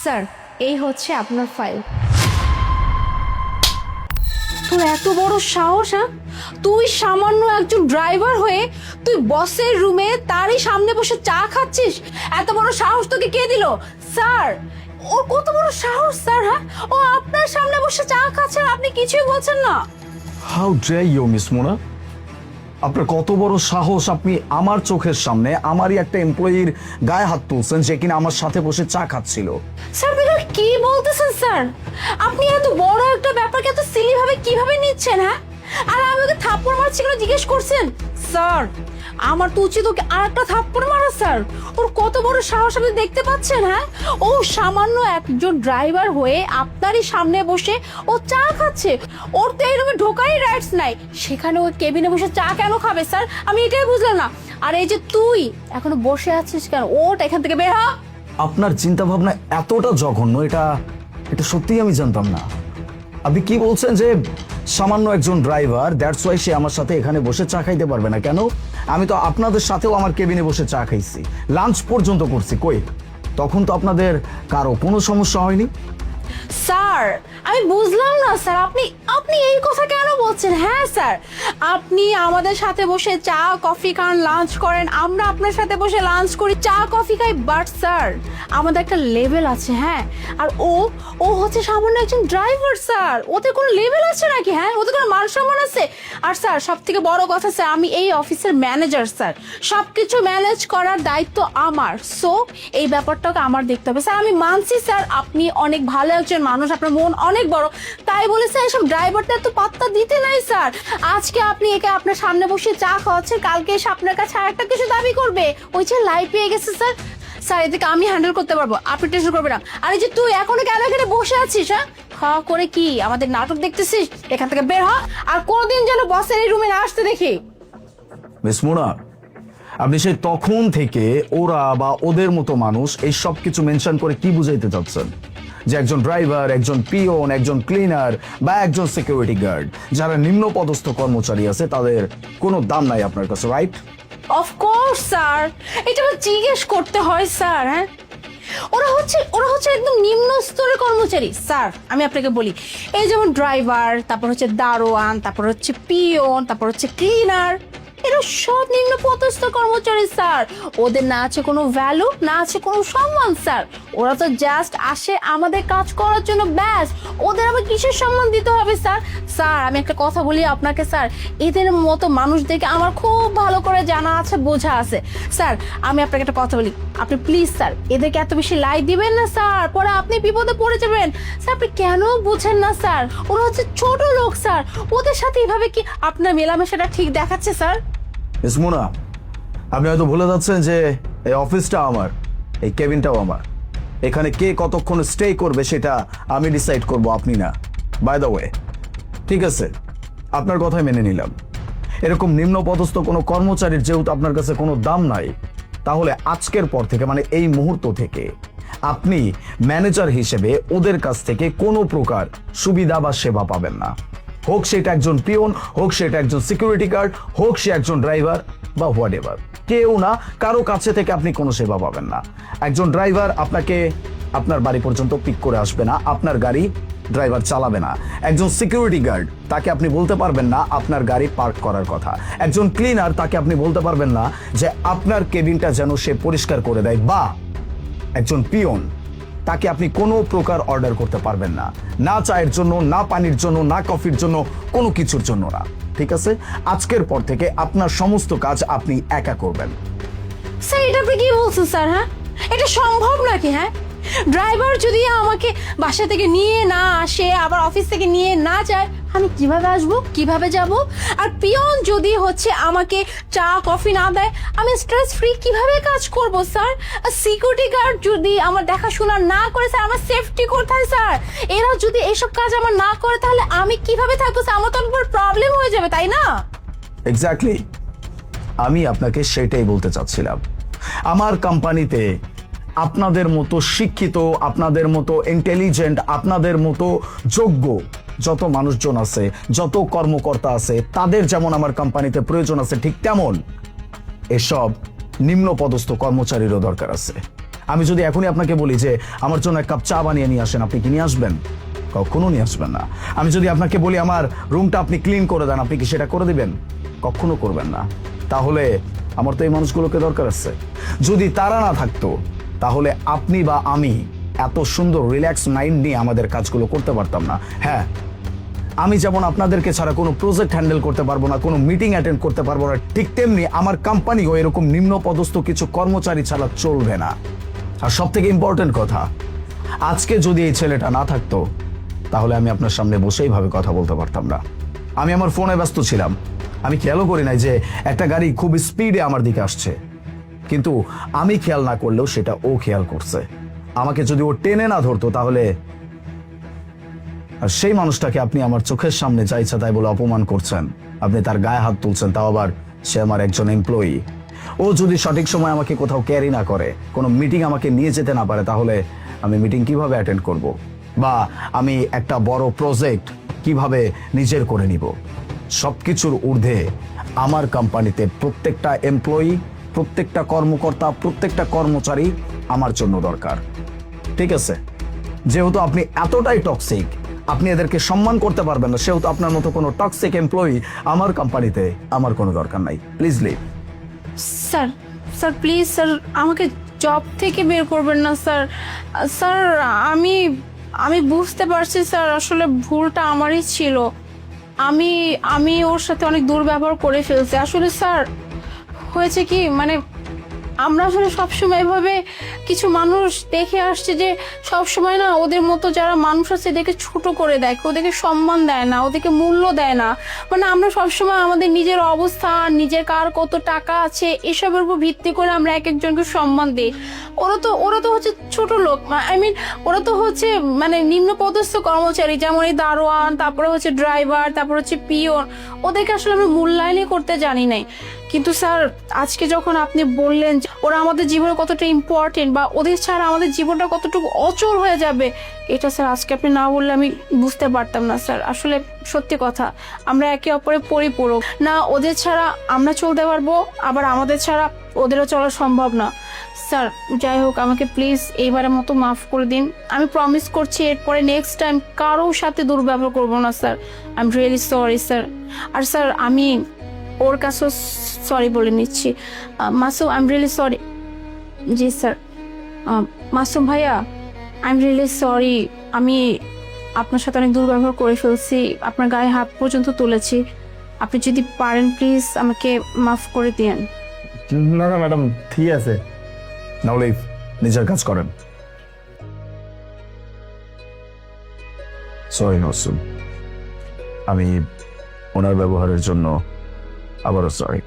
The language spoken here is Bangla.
স্যার এই হচ্ছে আপনার ফাইল। তোর এত বড় সাহস, হ্যাঁ? তুই সামান্য একজন ড্রাইভার হয়ে তুই বসের রুমে তারই সামনে বসে চা খাচ্ছিস? এত বড় সাহস তোকে কে দিল? স্যার ওর কত বড় সাহস স্যার, হ্যাঁ? ও আপনার সামনে বসে চা খাচ্ছে আর আপনি কিছুই বলছেন না। How dare you miss Mona, আপনার কত বড় সাহস, আপনি আমার চোখের সামনে আমারই একটা এমপ্লয়ির গায়ে হাত তুলছেন যে কিনা আমার সাথে বসে চা খাচ্ছিল। স্যার আপনি কি বলতেছেন স্যার? আপনি এত বড় একটা ব্যাপারকে এত সিলি ভাবে কিভাবে নিচ্ছেন, হ্যাঁ? আর আমি ওকে থাপ্পড় মারছি কেন জিজ্ঞেস করছেন? স্যার আমার তো উচিত ওকে আর একটা থাপ্পড় মারা স্যার। ওর কত বড় সাহস আপনি দেখতে পাচ্ছেন, হ্যাঁ? ও সামান্য একজন ড্রাইভার হয়ে আপনারই সামনে বসে ও চা খাচ্ছে। ওর তো এই রুমে ঢোকারই রাইটস নাই, সেখানে ও কেবিনে বসে চা কেন খাবে স্যার? আমি এটাই বুঝলাম না। আর এই যে তুই এখনো বসে আছিস কেন? ওটা এখান থেকে বের হ। আপনার চিন্তা ভাবনা এতটা জঘন্য, এটা সত্যিই আমি জানতাম না। আপনি কি বলছেন যে সামান্য একজন ড্রাইভার, দ্যাটস ওয়াই সে আমার সাথে এখানে বসে চা খাইতে পারবে না? কেন? আমি তো আপনাদের সাথেও আমার কেবিনে বসে চা খাইছি, লাঞ্চ পর্যন্ত করছি। কই, তখন তো আপনাদের কারো কোনো সমস্যা হয়নি। স্যার আমি বুঝলাম না স্যার, আপনি আপনি এই কথা কেন বলছেন? হ্যাঁ স্যার, আপনি আমাদের সাথে বসে চা কফি খান, লাঞ্চ করেন, আমরা আপনার সাথে বসে লাঞ্চ করি, চা কফি খাই, বাট স্যার আমাদের একটা লেভেল আছে, হ্যাঁ? আর ও হচ্ছে সামান্য একজন ড্রাইভার স্যার, ওতে কোনো লেভেল আছে নাকি? হ্যাঁ, ওতে কোনো মান সম্মান আছে? আর স্যার সব থেকে বড় কথা স্যার, আমি এই অফিসের ম্যানেজার স্যার, সবকিছু ম্যানেজ করার দায়িত্ব আমার। সো এই ব্যাপারটাকে আমার দেখতে হবে স্যার। আমি মানছি স্যার আপনি অনেক ভালো একজন মানুষ, আপনার মন অনেক বড়, তাই বলে স্যার এসব ড্রাইভারদের তো পাত্তা দিতে নাই স্যার। আজকে আপনি একে আপনার সামনে বসে চা খাওয়াচ্ছেন, কালকে এসে আপনার কাছে আর একটা কিছু দাবি করবে, ওই যে লাইফ পেয়ে গেছে স্যার। স্যার এদিকে আমি হ্যান্ডেল করতে পারবো, আপনি টেনশন করবেন না। আর এই যে তুই এখনো কেন এখানে বসে আছিস? হ্যাঁ, খাওয়া করে কি আমাদের নাটক দেখতেছিস? এখান থেকে বের হ, আর কোনোদিন যেন বসের এই রুমে না আসতে দেখি। মিস মোনা, আপনি সেই তখন থেকে ওরা বা ওদের মতো মানুষ এই সব কিছু মেনশন করে কি বুঝাইতে চাচ্ছেন? যে একজন ড্রাইভার, একজন পিওন, একজন ক্লিনার বা একজন সিকিউরিটি গার্ড, যারা নিম্ন পদস্থ কর্মচারী আছে, তাদের কোনো দাম নাই আপনার কাছে, রাইট? অফকোর্স স্যার, এটা আমার জিজ্ঞেস করতে হয় স্যার? হ্যাঁ, ওরা হচ্ছে একদম নিম্ন স্তরের কর্মচারী স্যার। আমি আপনাকে বলি, এই যেমন ড্রাইভার, তারপর হচ্ছে দারোয়ান, তারপর হচ্ছে পিওন, তারপর হচ্ছে ক্লিনার, এরা সব নিম্ন পদস্থ কর্মচারী স্যার। ওদের না আছে কোনো ভ্যালু, না আছে কোনো সম্মান স্যার। ওরা তো জাস্ট আসে আমাদের কাজ করার জন্য, ব্যাস। ওদের আবার কিসের সম্মান দিতে হবে স্যার? স্যার আমি একটা কথা বলি আপনাকে স্যার, এদের মতো মানুষদেরকে আমার খুব ভালো করে জানা আছে, বোঝা আছে স্যার। আমি আপনাকে একটা কথা বলি, আপনি প্লিজ স্যার এদেরকে এত বেশি লাই দিবেন না স্যার, পরে আপনি বিপদে পড়ে যাবেন স্যার। আপনি কেন বুঝেন না স্যার? ওরা হচ্ছে ছোট লোক স্যার, ওদের সাথে এভাবে কি আপনার মেলামেশাটা ঠিক দেখাচ্ছে স্যার? মিস মোনা, আপনি হয়তো ভুলে যাচ্ছেন যে এই অফিসটা আমার, এই কেবিনটাও আমার। এখানে কে কতক্ষণ স্টে করবে সেটা আমি ডিসাইড করব, আপনি না। বাই দ্য ওয়ে, ঠিক আছে, আপনার কথাই মেনে নিলাম। এরকম নিম্ন পদস্থ কোনো কর্মচারীর যেহেতু আপনার কাছে কোনো দাম নাই, তাহলে আজকের পর থেকে, মানে এই মুহূর্ত থেকে, আপনি ম্যানেজার হিসেবে ওদের কাছ থেকে কোনো প্রকার সুবিধা বা সেবা পাবেন না। হোক সেটা একজন পিওন, হোক সেটা একজন সিকিউরিটি গার্ড, হোক সে একজন ড্রাইভার বা হোয়াট এভার, কেউ না, কারো কাছে থেকে আপনি কোনো সেবা পাবেন না। একজন ড্রাইভার আপনাকে আপনার বাড়ি পর্যন্ত পিক করে আসবে না, আপনার গাড়ি ড্রাইভার চালাবে না। একজন সিকিউরিটি গার্ড, তাকে আপনি বলতে পারবেন না আপনার গাড়ি পার্ক করার কথা। একজন ক্লিনার, তাকে আপনি বলতে পারবেন না যে আপনার কেবিনটা যেন সে পরিষ্কার করে দেয়। বা একজন পিওন, তাকে আপনি কোনো প্রকার অর্ডার করতে পারবেন না, না চায়ের জন্য, না পানির জন্য, না কফির জন্য, কোনো কিছুর জন্য না। ঠিক আছে, আজকের পর থেকে আপনার সমস্ত কাজ আপনি একা করবেন। স্যার এটা আপনি কি বলছেন স্যার? হ্যাঁ, এটা সম্ভব নাকি? হ্যাঁ, ড্রাইভার যদি আমাকে বাসা থেকে নিয়ে না আসে, আবার অফিস থেকে নিয়ে না যায়, আমি কিভাবে আসবো, কিভাবে যাব? আর পিয়ন যদি হচ্ছে আমাকে চা কফি না দেয়, আমি স্ট্রেস ফ্রি কিভাবে কাজ করব স্যার? আর সিকিউরিটি গার্ড যদি আমার দেখাশোনা না করে স্যার, আমার সেফটি কোথায় স্যার? এরা যদি এসব কাজ আমার না করে, তাহলে আমি কিভাবে থাকবো স্যার? আমার তো অনেক প্রবলেম হয়ে যাবে, তাই না? এক্স্যাক্টলি, আমি আপনাকে সেটাই বলতে চাচ্ছিলাম। আমার কোম্পানিতে আপনাদের মতো শিক্ষিত, আপনাদের মতো ইন্টেলিজেন্ট, আপনাদের মতো যোগ্য যত মানুষজন আছে, যত কর্মকর্তা আছে, তাদের যেমন আমার কোম্পানিতে প্রয়োজন আছে, ঠিক তেমন এসব নিম্ন পদস্থ কর্মচারীরও দরকার আছে। আমি যদি এখনই আপনাকে বলি যে আমার জন্য এক কাপ চা বানিয়ে নিয়ে আসেন, আপনি কি নিয়ে আসবেন? কখনো নিয়ে আসবেন না। আমি যদি আপনাকে বলি আমার রুমটা আপনি ক্লিন করে দেন, আপনি কি সেটা করে দিবেন? কখনো করবেন না। তাহলে আমার তো এই মানুষগুলোকে দরকার আছে। যদি তারা না থাকতো তাহলে আপনি বা আমি এত সুন্দর রিল্যাক্স মাইন্ড নিয়ে আমাদের কাজগুলো করতে পারতাম না। হ্যাঁ, আমি যেমন আপনাদেরকে ছাড়া কোনো প্রজেক্ট হ্যান্ডেল করতে পারবো না, কোনো মিটিং অ্যাটেন্ড করতে পারবো না, ঠিক তেমনি আমার কোম্পানিও এরকম নিম্ন পদস্থ কিছু কর্মচারী ছাড়া চলবে না। আর সব থেকে ইম্পর্টেন্ট কথা, আজকে যদি এই ছেলেটা না থাকতো তাহলে আমি আপনার সামনে বসেই ভাবে কথা বলতে পারতাম না। আমি আমার ফোনে ব্যস্ত ছিলাম, আমি খেয়ালও করি নাই যে একটা গাড়ি খুব স্পিডে আমার দিকে আসছে, কিন্তু আমি খেয়াল না করলেও সেটা ও খেয়াল করছে। আমাকে যদি ও টেনে না ধরতো তাহলে, আর সেই মানুষটাকে আপনি আমার চোখের সামনে যা ইচ্ছা তাই বলে অপমান করছেন, আপনি তার গায়ে হাত তুলছেন, তাও আবার সে আমার একজন এমপ্লয়ি। ও যদি সঠিক সময় আমাকে কোথাও ক্যারি না করে, কোনো মিটিং আমাকে নিয়ে যেতে না পারে, তাহলে আমি মিটিং কিভাবে অ্যাটেন্ড করব? বা আমি একটা বড় প্রজেক্ট কিভাবে নিজের করে নিব? সবকিছুর ঊর্ধ্বে আমার কোম্পানিতে প্রত্যেকটা এমপ্লয়ি, প্রত্যেকটা কর্মকর্তা, প্রত্যেকটা কর্মচারী আমার জন্য দরকার। ঠিক আছে, যেহেতু আপনি এতটাই টক্সিক, আপনি এদেরকে সম্মান করতে পারবেন না, সেহেতু আপনার মতো কোনো টক্সিক এমপ্লয়ি আমার কোম্পানিতে আমার কোনো দরকার নাই। Please leave. Sir, sir please sir, আমাকে জব থেকে বের করবেন না স্যার। স্যার আমি আমি বুঝতে পারছি স্যার, আসলে ভুলটা আমারই ছিল। আমি আমি ওর সাথে অনেক দুর্ব্যবহার করে ফেলছি। আসলে স্যার হয়েছে কি, মানে আমরা আসলে সবসময় এভাবে কিছু মানুষ দেখে আসছে যে সবসময় না ওদের মতো যারা মানুষ আছে এদেরকে ছোট করে দেখে, ওদেরকে সম্মান দেয় না, ওদেরকে মূল্য দেয় না। মানে আমরা সবসময় আমাদের নিজের অবস্থান, নিজের কার কত টাকা আছে এসবের উপর ভিত্তি করে আমরা এক একজনকে সম্মান দিই। ওরা তো হচ্ছে ছোট লোক, আই মিন ওরা তো হচ্ছে মানে নিম্ন পদস্থ কর্মচারী, যেমন এই দারোয়ান, তারপরে হচ্ছে ড্রাইভার, তারপর হচ্ছে পিয়ন। ওদেরকে আসলে আমরা মূল্যায়নই করতে জানি নাই। কিন্তু স্যার আজকে যখন আপনি বললেন যে ওরা আমাদের জীবনে কতটা ইম্পর্টেন্ট বা ওদের ছাড়া আমাদের জীবনটা কতটুকু অচল হয়ে যাবে, এটা স্যার আজকে আপনি না বললে আমি বুঝতে পারতাম না স্যার। আসলে সত্যি কথা, আমরা একে অপরের পরিপূরক না, ওদের ছাড়া আমরা চলতে পারবো, আবার আমাদের ছাড়া ওদেরও চলা সম্ভব না। স্যার যাই হোক, আমাকে প্লিজ এইবারের মতো মাফ করে দিন। আমি প্রমিস করছি এরপরে নেক্সট টাইম কারোর সাথে দুর্ব্যবহার করবো না sir. I am really sorry sir. আর স্যার আমি ওর কাছেও সরি বলে নিচ্ছি। Masum, I am really sorry. জি স্যার। মাসুম ভাইয়া, আই এম রিয়েলি সরি। আমি আপনার সাথে অনেক দুর্ব্যবহার করে ফেলছি, আপনার গায়ে হাত পর্যন্ত তুলেছি। আপনি যদি পারেন প্লিজ আমাকে মাফ করে দিন। না না ম্যাডাম, ঠিক আছে। নাও লিভ, নিজের কাজ করেন। সরি মাসুম, আমি ওনার ব্যবহারের জন্য আবারও সরি।